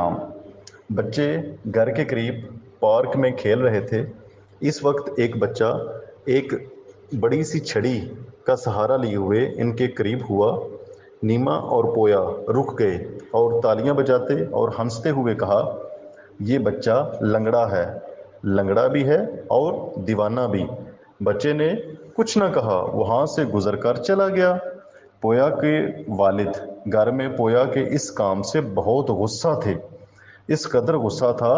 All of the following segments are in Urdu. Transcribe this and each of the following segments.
نام۔ بچے گھر کے قریب پارک میں کھیل رہے تھے۔ اس وقت ایک بچہ ایک بڑی سی چھڑی کا سہارا لیے ہوئے ان کے قریب ہوا۔ نیما اور پویا رک گئے اور تالیاں بجاتے اور ہنستے ہوئے کہا، یہ بچہ لنگڑا ہے، لنگڑا بھی ہے اور دیوانہ بھی۔ بچے نے کچھ نہ کہا، وہاں سے گزر کر چلا گیا۔ پویا کے والد گھر میں پویا کے اس کام سے بہت غصہ تھے۔ اس قدر غصہ تھا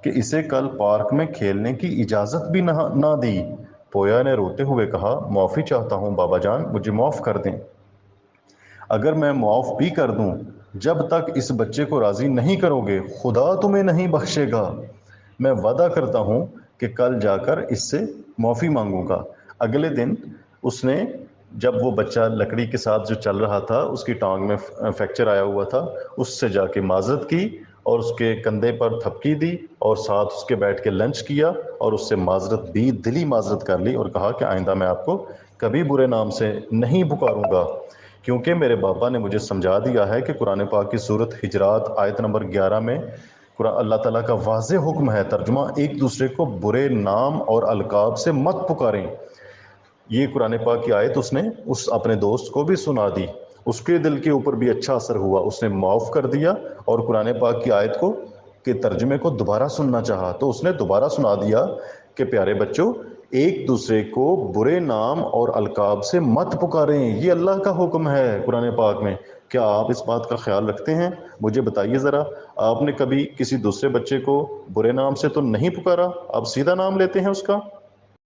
کہ اسے کل پارک میں کھیلنے کی اجازت بھی نہ دی۔ پویا نے روتے ہوئے کہا، معافی چاہتا ہوں بابا جان، مجھے معاف کر دیں۔ اگر میں معاف بھی کر دوں، جب تک اس بچے کو راضی نہیں کرو گے خدا تمہیں نہیں بخشے گا۔ میں وعدہ کرتا ہوں کہ کل جا کر اس سے معافی مانگوں گا۔ اگلے دن اس نے، جب وہ بچہ لکڑی کے ساتھ جو چل رہا تھا، اس کی ٹانگ میں فریکچر آیا ہوا تھا، اس سے جا کے معذرت کی اور اس کے کندھے پر تھپکی دی اور ساتھ اس کے بیٹھ کے لنچ کیا اور اس سے معذرت بھی، دلی معذرت کر لی اور کہا کہ آئندہ میں آپ کو کبھی برے نام سے نہیں پکاروں گا، کیونکہ میرے بابا نے مجھے سمجھا دیا ہے کہ قرآن پاک کی سورت حجرات آیت نمبر 11 میں اللہ تعالیٰ کا واضح حکم ہے، ترجمہ، ایک دوسرے کو برے نام اور القاب سے مت پکاریں۔ یہ قرآن پاک کی آیت اس نے اپنے دوست کو بھی سنا دی، اس کے دل کے اوپر بھی اچھا اثر ہوا، اس نے معاف کر دیا اور قرآن پاک کی آیت کو کے ترجمے کو دوبارہ سننا چاہا تو اس نے دوبارہ سنا دیا کہ پیارے بچوں، ایک دوسرے کو برے نام اور القاب سے مت پکاریں، یہ اللہ کا حکم ہے قرآن پاک میں۔ کیا آپ اس بات کا خیال رکھتے ہیں؟ مجھے بتائیے ذرا، آپ نے کبھی کسی دوسرے بچے کو برے نام سے تو نہیں پکارا؟ آپ سیدھا نام لیتے ہیں اس کا؟